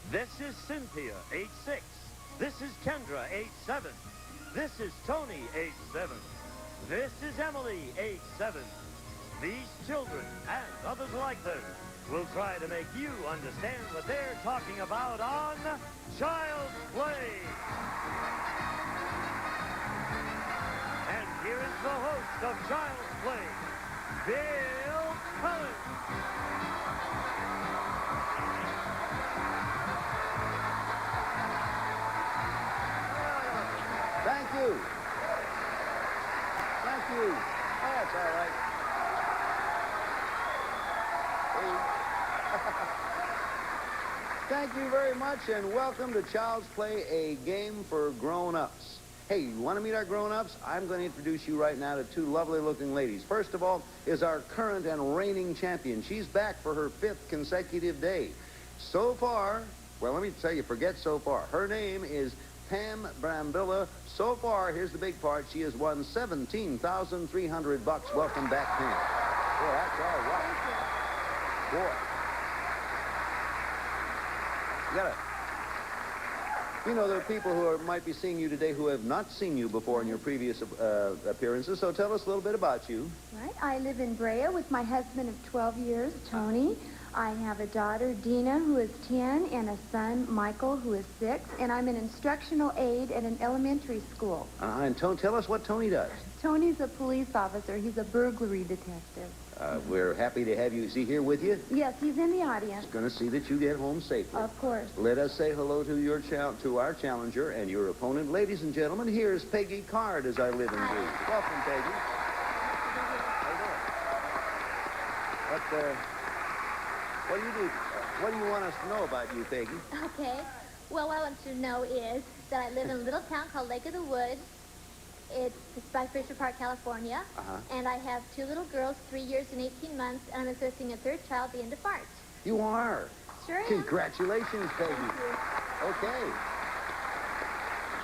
This is Cynthia, age 6. This is Kendra, age 7. This is Tony, age 7. This is Emily, age 7. These children and others like them will try to make you understand what they're talking about on Child's Play. And here is the host of Child's Play, Bill Cullen. Thank you. Thank you. Oh, that's all right. Thank you very much, and welcome to Child's Play, a game for grown-ups. Hey, you want to meet our grown-ups? I'm going to introduce you right now to two lovely-looking ladies. First of all is our current and reigning champion. She's back for her 5th consecutive day. So far, well, let me tell you, forget so far. Her name is Pam Brambilla. So far, here's the big part. She has won $17,300. Welcome back, Pam. Boy, that's all right. Boy. You know, there are people who might be seeing you today who have not seen you before in your previous appearances, so tell us a little bit about you. Right. I live in Brea with my husband of 12 years, Tony. I have a daughter, Dina, who is 10, and a son, Michael, who is 6, and I'm an instructional aide at an elementary school. And tell us what Tony does. Tony's a police officer. He's a burglary detective. We're happy to have you. Is he here with you? Yes, he's in the audience. He's going to see that you get home safely. Of course. Let us say hello to our challenger and your opponent. Ladies and gentlemen, here's Peggy Card, as I live and breathe. Welcome, Peggy. What do you do? What do you want us to know about you, Peggy? Okay. Well, what I want you to know is that I live in a little town called Lake of the Woods. It's by Fisher Park, California. And I have 2 little girls, 3 years and 18 months, and I'm expecting a 3rd child at the end of March. You are? Sure am. Congratulations, Peggy. Thank you. Okay.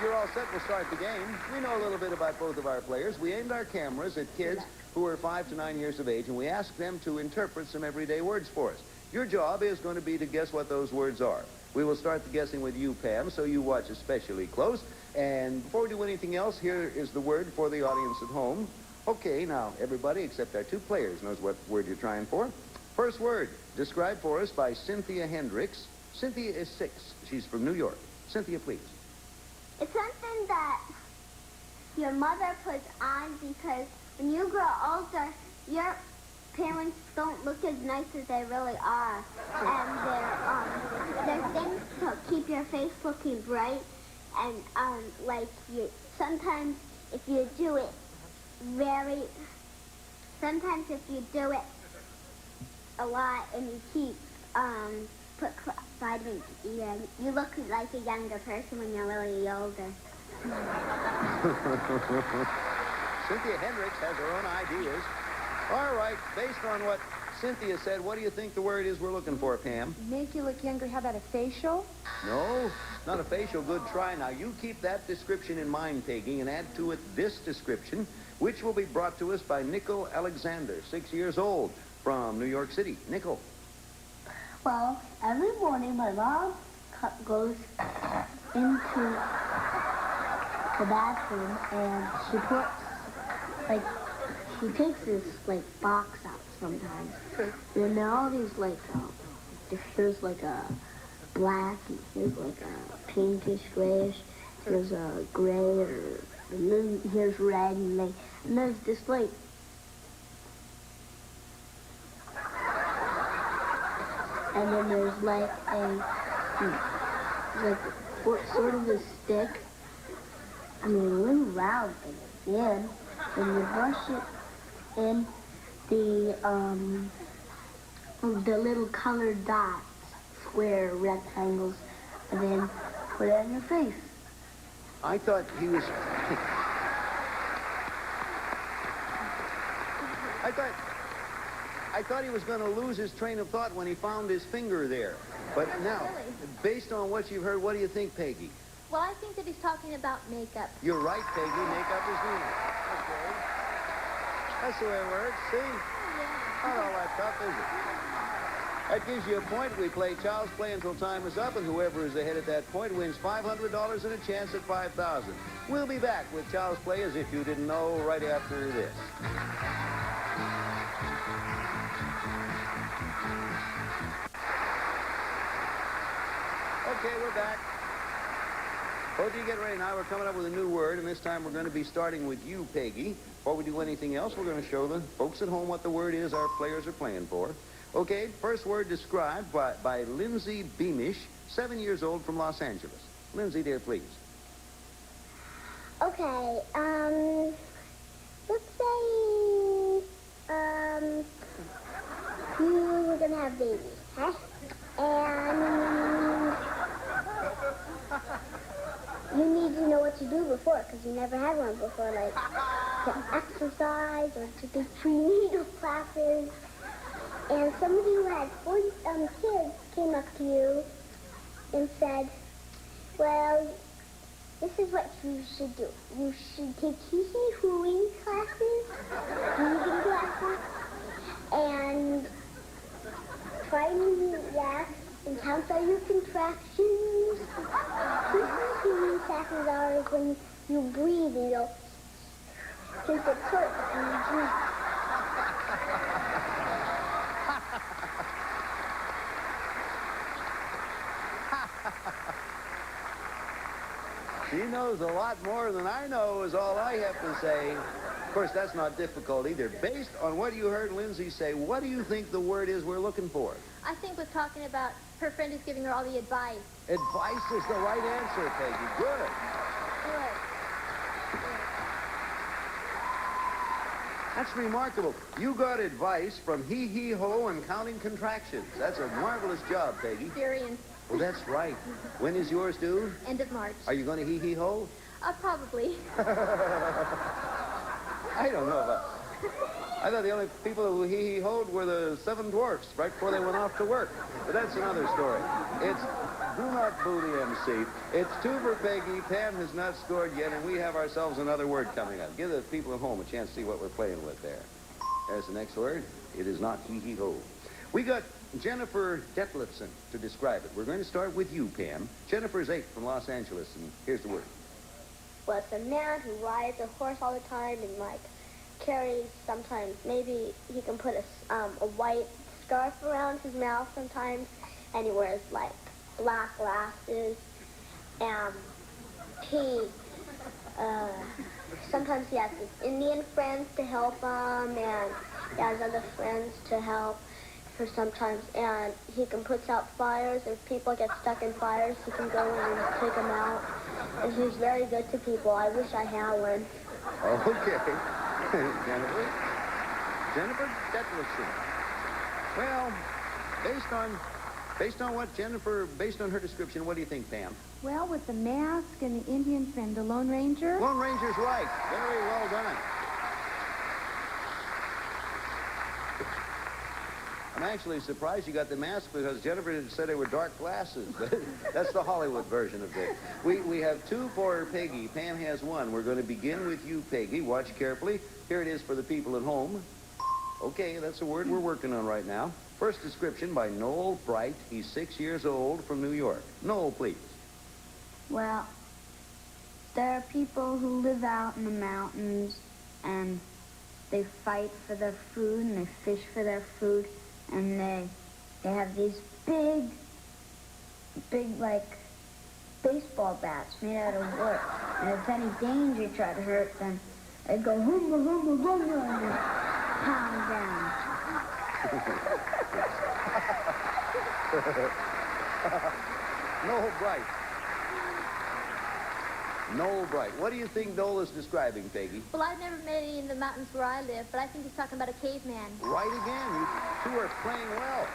You're all set. We'll start the game. We know a little bit about both of our players. We aimed our cameras at kids who are 5 to 9 years of age, and we asked them to interpret some everyday words for us. Your job is going to be to guess what those words are. We will start the guessing with you, Pam, so you watch especially close. And before we do anything else, here is the word for the audience at home. Okay, now, everybody except our 2 players knows what word you're trying for. First word, described for us by Cynthia Hendricks. Cynthia is 6. She's from New York. Cynthia, please. It's something that your mother puts on because when you grow older, your parents don't look as nice as they really are. And they're things to keep your face looking bright. And, sometimes if you do it a lot and you keep, put vitamins in, you look like a younger person when you're really older. Cynthia Hendricks has her own ideas. All right, based on what Cynthia said, what do you think the word is we're looking for, Pam? Make you look younger. How about a facial? No, not a facial. Good try. Now, you keep that description in mind, Peggy, and add to it this description, which will be brought to us by Nicole Alexander, 6 years old, from New York City. Nicole. Well, every morning my mom goes into the bathroom and she puts, she takes this, box out sometimes. And there are all these, here's, a black, and here's, a pinkish, grayish, here's a gray, and then here's red, and there's this, and then there's, sort of a stick, a little round thing at the end, and you brush it in the little colored dots, square rectangles, and then put it on your face. I thought he was... I thought he was going to lose his train of thought when he found his finger there. But now, based on what you've heard, what do you think, Peggy? Well, I think that he's talking about makeup. You're right, Peggy. Makeup is needed. Okay. That's the way it works. See? Yeah. Not all that tough, is it? That gives you a point. We play Child's Play until time is up, and whoever is ahead at that point wins $500 and a chance at $5,000. We'll be back with Child's Play, as if you didn't know, right after this. Okay, we're back. Both of you get ready now. We're coming up with a new word, and this time we're going to be starting with you, Peggy. Before we do anything else, we're going to show the folks at home what the word is our players are playing for. Okay, first word described by Lindsay Beamish, 7 years old, from Los Angeles. Lindsay, dear, please. Okay, let's say, you're gonna have babies, huh? And you need to know what to do before, because you never had one before, like to exercise or to do prenatal classes. And somebody who had 40 kids came up to you and said, well, this is what you should do. You should take hee-hee-hooing classes, breathing classes, and try to relax and count all your contractions. Hee-hee-hooing classes are when you breathe and you'll since it hurts and you breathe. She knows a lot more than I know, is all I have to say. Of course, that's not difficult either. Based on what you heard Lindsay say, what do you think the word is we're looking for? I think we're talking about her friend who's giving her all the advice. Advice is the right answer, Peggy. Good. Good. That's remarkable. You got advice from hee-hee-ho and counting contractions. That's a marvelous job, Peggy. Experience. Well, that's right. When is yours due? End of March. Are you going to hee-hee-ho? Probably. I don't know about... I thought the only people who hee-hee-hoed were the Seven Dwarfs right before they went off to work. But that's another story. It's... Do not boo the MC. It's 2 for Peggy. Pam has not scored yet, and we have ourselves another word coming up. Give the people at home a chance to see what we're playing with there. There's the next word. It is not hee-hee-ho. We got Jennifer Detlefson to describe it. We're going to start with you, Pam. Jennifer's 8 from Los Angeles, and here's the word. Well, it's a man who rides a horse all the time and, like, carries sometimes, maybe he can put a white scarf around his mouth sometimes, and he wears, like, black glasses, and sometimes he has his Indian friends to help him, and he has other friends to help for sometimes, and he can put out fires. If people get stuck in fires, he can go in and take them out, and he's very good to people. I wish I had one. Okay. Jennifer Detlefson. Well, based on what Jennifer, based on her description, what do you think, Pam? Well, with the mask and the Indian friend, the Lone Ranger. Lone Ranger's right. Very well done. I'm actually surprised you got the mask because Jennifer said they were dark glasses. That's the Hollywood version of it. We have 2 for Peggy. Pam has 1. We're going to begin with you, Peggy. Watch carefully. Here it is for the people at home. Okay, that's a word we're working on right now. First description by Noel Bright. He's 6 years old from New York. Noel, please. Well, there are people who live out in the mountains, and they fight for their food, and they fish for their food, and they have these big, like, baseball bats made out of wood. And if any danger tried to hurt them, they'd go, humba, humba, humba, and pound down. Noel Bright. Noel Bright. What do you think Noel is describing, Peggy? Well, I've never met any in the mountains where I live, but I think he's talking about a caveman. Right again. You 2 are playing well.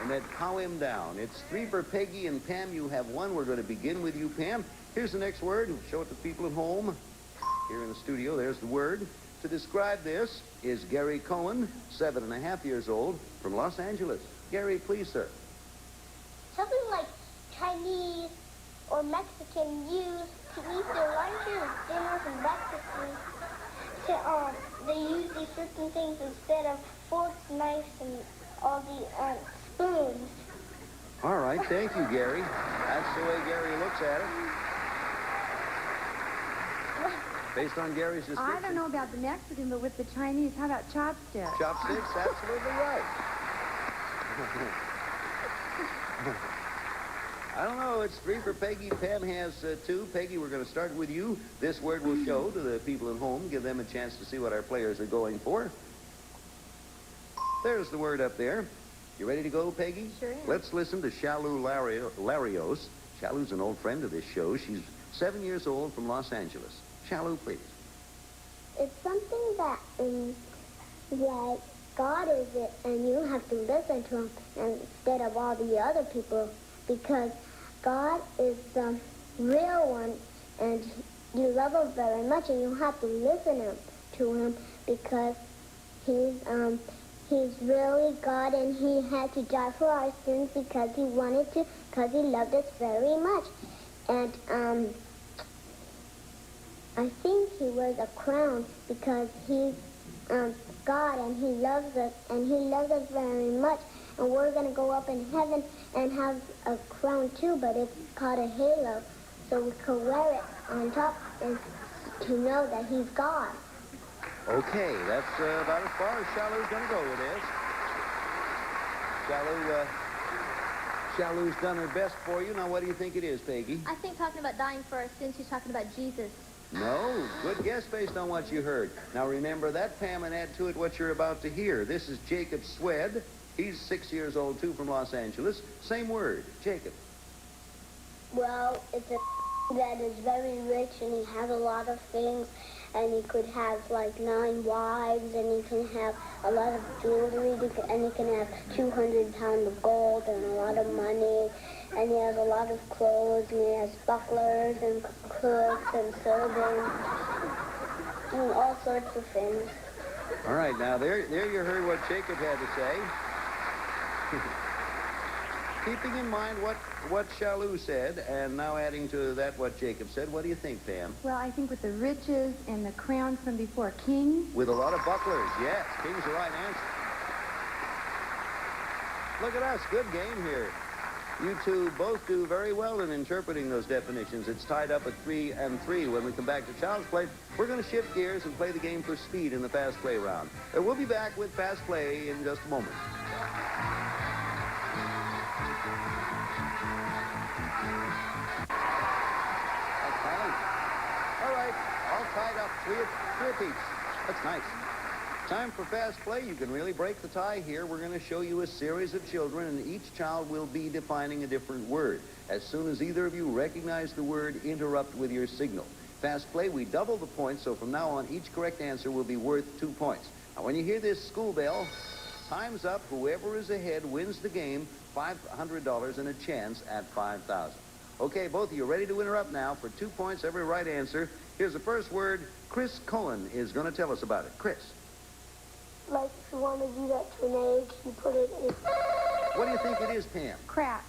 And then cow him down. It's 3 for Peggy, and Pam, you have 1. We're going to begin with you, Pam. Here's the next word. Show it to people at home. Here in the studio, there's the word. To describe this is Gary Cohen, 7.5 years old, from Los Angeles. Gary, please, sir. Something like Chinese or Mexican use to eat their lunches, dinners, and breakfasts to they use these certain things instead of forks, knives, and all the spoons. All right, thank you, Gary. That's the way Gary looks at it. Based on Gary's description. I don't know about the Mexican, but with the Chinese, how about chopsticks? Chopsticks, absolutely right. I don't know. It's 3 for Peggy. Pam has 2. Peggy, we're going to start with you. This word will show to the people at home. Give them a chance to see what our players are going for. There's the word up there. You ready to go, Peggy? Sure am. Let's listen to Shalu Larios. Shalu's an old friend of this show. She's 7 years old from Los Angeles. Shalu, please. It's something that, like, God is it, and you have to listen to him instead of all the other people, because God is the real one, and you love him very much, and you have to listen to him because he's really God, and he had to die for our sins because he wanted to, because he loved us very much. And I think he wears a crown because he's God, and he loves us very much. And we're going to go up in heaven and have a crown too, but it's called a halo, so we can wear it on top and to know that he's God. Okay, that's about as far as Shalu's going to go with this. Shalu's done her best for you. Now, what do you think it is, Peggy? I think talking about dying for our sins, she's talking about Jesus. No, good guess based on what you heard. Now, remember that, Pam, and add to it what you're about to hear. This is Jacob Swed. He's 6 years old, too, from Los Angeles. Same word, Jacob. Well, it's a that is very rich, and he has a lot of things, and he could have like 9 wives, and he can have a lot of jewelry, and he can have 200 pounds of gold and a lot of money, and he has a lot of clothes, and he has bucklers and cooks and servants and all sorts of things. All right, now there you heard what Jacob had to say. Keeping in mind what Shalu said, and now adding to that what Jacob said, what do you think, Pam? Well, I think with the riches and the crown from before, king. With a lot of bucklers, yes. King's the right answer. Look at us, good game here. You two both do very well in interpreting those definitions. It's tied up at 3-3. When we come back to Child's Play, we're going to shift gears and play the game for speed in the Fast Play round. We'll be back with Fast Play in just a moment. All right, all tied up, three apiece. That's nice. Time for Fast Play. You can really break the tie here. We're going to show you a series of children, and each child will be defining a different word. As soon as either of you recognize the word, interrupt with your signal. Fast Play, we double the points, so from now on, each correct answer will be worth 2 points. Now, when you hear this school bell, time's up. Whoever is ahead wins the game, $500 and a chance at $5,000. Okay, both of you ready to interrupt now for 2 points every right answer. Here's the first word. Chris Cullen is going to tell us about it. Chris. Like, if you want to do that to an egg, you put it in. What do you think it is, Pam? Crack.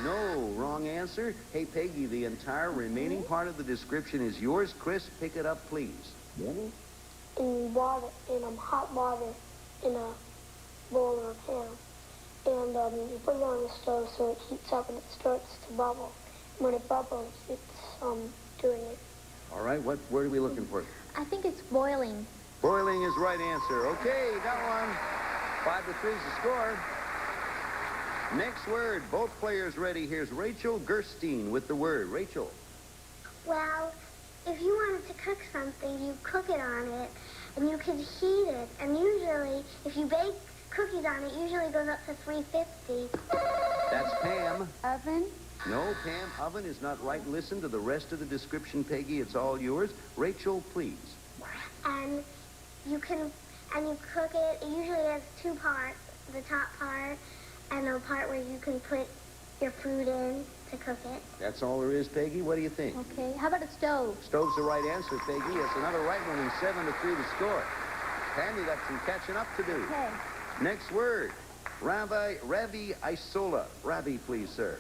No, wrong answer. Hey, Peggy, the entire remaining part of the description is yours. Chris, pick it up, please. In water, in hot water, in a bowl or a pan. And you put it on the stove so it heats up and it starts to bubble. When it bubbles, it's doing it. All right, what word are we looking for? I think it's boiling. Boiling is right answer. Okay, got one. 5-3 is the score. Next word. Both players ready. Here's Rachel Gerstein with the word. Rachel. Well, if you wanted to cook something, you cook it on it, and you can heat it. And usually, if you bake cookies on it, usually goes up to 350. That's Pam. Oven. No, Pam, oven is not right. Listen to the rest of the description, Peggy. It's all yours. Rachel, please. And you cook it. It usually has 2 parts, the top part and the part where you can put your food in to cook it. That's all there is, Peggy. What do you think? Okay, how about a stove? Stove's the right answer, Peggy. It's another right one and 7-3 the score. Pam, you got some catching up to do. Okay. Next word. Ravi Isola. Ravi, please, sir.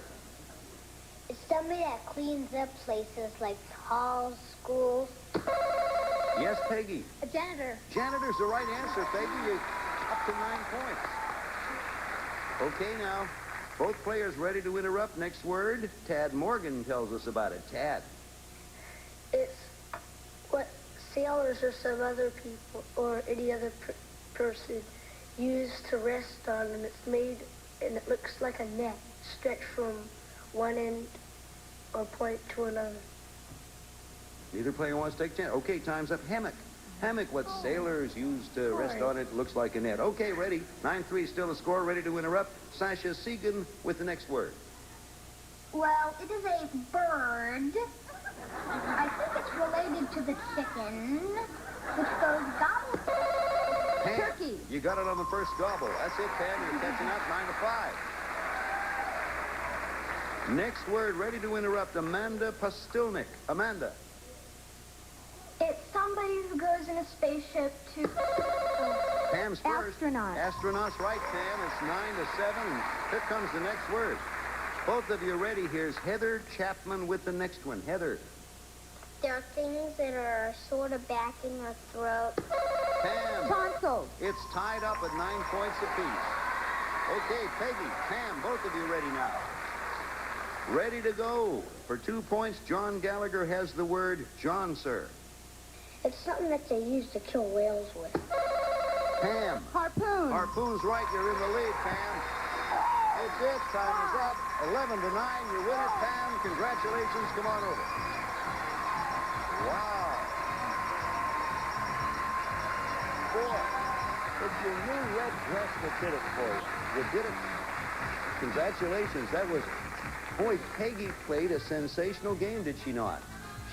It's somebody that cleans up places like halls, schools. Yes, Peggy. A janitor. Janitor's the right answer, Peggy. You're up to 9 points. Okay, now, both players ready to interrupt. Next word, Tad Morgan tells us about it. Tad. It's what sailors or some other people or any other person use to rest on, and it's made, and it looks like a net stretched from one end or point to another. Neither player wants to take a chance. Okay, time's up. Hammock. Hammock, what sailors use to rest on it, looks like a net. Okay, ready. 9-3, still the score, ready to interrupt. Sasha Segan with the next word. Well, it is a bird. I think it's related to the chicken, which goes gobble. Pam, Turkey. you got it on the first gobble. That's it, Pam. You're catching up 9-5. Next word, ready to interrupt. Amanda Pastilnik. Amanda. It's somebody who goes in a spaceship to... Pam's first. Astronaut. Astronauts, right, Pam. It's 9-7. Here comes the next word. Both of you ready. Here's Heather Chapman with the next one. Heather. There are things that are sort of back in your throat. Pam. Tonsils. It's tied up at 9 points apiece. Okay, Peggy, Pam, both of you ready now. Ready to go. For 2 points, John Gallagher has the word John, sir. It's something that they use to kill whales with. Pam. Harpoon. Harpoon's right. You're in the lead, Pam. That's it. Time is up. 11-9. You win it, Pam. Congratulations. Come on over. Wow. Boy, it's your new red dress that did it for you. You did it. Congratulations. That was... Boy, Peggy played a sensational game, did she not?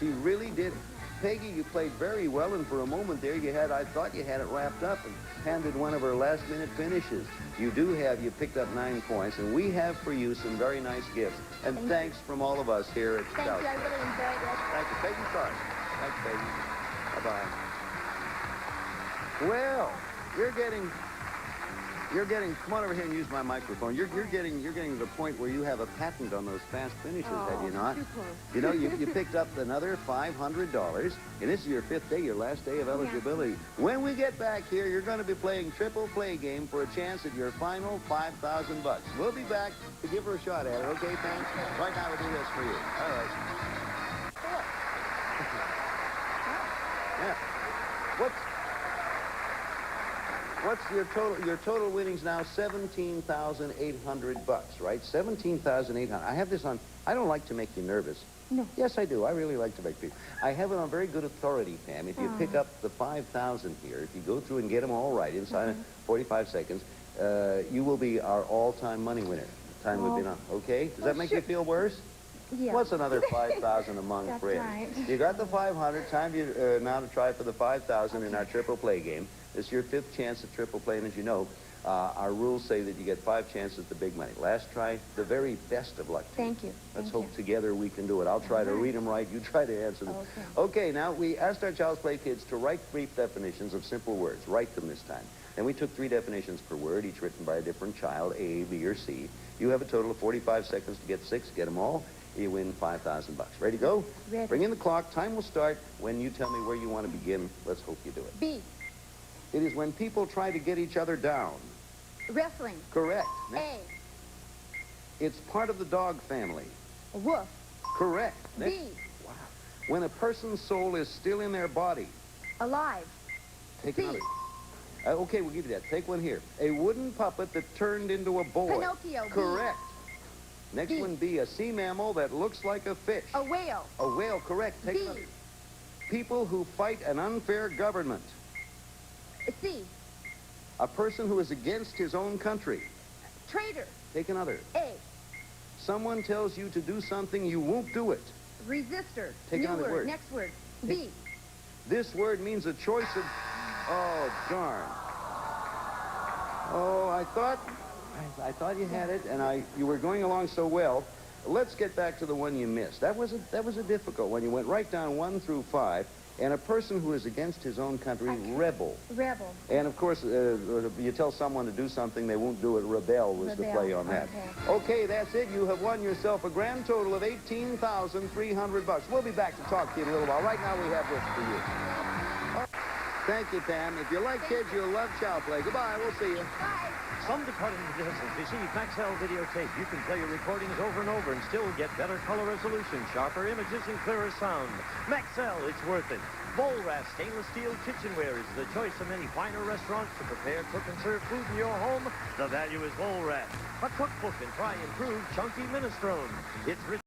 She really did. Peggy, you played very well, and for a moment there, I thought you had it wrapped up and handed one of her last-minute finishes. You picked up 9 points, and we have for you some very nice gifts. And thanks from all of us here at Thank Scout. you. I really enjoyed it. Thank you. Peggy Clark. Thanks, Peggy. Bye-bye. Well, you're getting, come on over here and use my microphone. You're getting to the point where you have a patent on those fast finishes, have you not? Too close. You know, you picked up another $500, and this is your 5th day, your last day of eligibility. When we get back here, you're going to be playing triple play game for a chance at your final $5,000. We'll be back to give her a shot at it, okay, thanks? Right now, we'll do this for you. All right. Yeah. What's your total winnings now? $17,800, right? $17,800. I have this on. I don't like to make you nervous. No. Yes, I do. I really like to make people. I have it on very good authority, Pam. If you pick up the 5,000 here, if you go through and get them all right inside of 45 seconds, you will be our all-time money winner. Time we've been on. Okay? Does that make you feel worse? Yeah. What's another 5,000 among That's friends? right. You got the 500. Time you now to try for the 5,000 in our triple play game. This is your 5th chance at triple play, and as you know, our rules say that you get 5 chances at the big money. Last try, the very best of luck to you. Thank you. Let's Thank hope you. together we can do it. I'll try to read them right. You try to answer them. Okay, now we asked our Child's Play kids to write brief definitions of simple words. Write them this time. Then we took 3 definitions per word, each written by a different child, A, B, or C. You have a total of 45 seconds to get 6. Get them all. You win $5,000. Ready to go? Ready. Bring in the clock. Time will start when you tell me where you want to begin. Let's hope you do it. B. It is when people try to get each other down. Wrestling. Correct. A. It's part of the dog family. Wolf. Correct. B. Wow. When a person's soul is still in their body. Alive. Take C. another. Okay, we'll give you that. Take one here. A wooden puppet that turned into a boy. Pinocchio. B. Correct. Next B. one, B. A sea mammal that looks like a fish. A whale. A whale. Correct. Take B. another. People who fight an unfair government. C. A person who is against his own country. Traitor. Take another. A. Someone tells you to do something, you won't do it. Resistor. Take New another word. Next word. B. This word means a choice of... Oh, darn. Oh, I thought you had it, and you were going along so well. Let's get back to the one you missed. That was a difficult one. You went right down 1 through 5. And a person who is against his own country, rebel. Rebel. And, of course, you tell someone to do something, they won't do it. Rebel was the play on that. Okay, that's it. You have won yourself a grand total of $18,300. We'll be back to talk to you in a little while. Right now, we have this for you. Thank you, Pam. If you like kids, you'll love Chow Play. Goodbye. We'll see you. Bye. Some departing business receive Maxell videotape. You can play your recordings over and over and still get better color resolution, sharper images, and clearer sound. Maxell, it's worth it. Volrath stainless steel kitchenware is the choice of many finer restaurants to prepare, cook, and serve food in your home. The value is Volrath. A cookbook and try improved chunky minestrone. It's rich.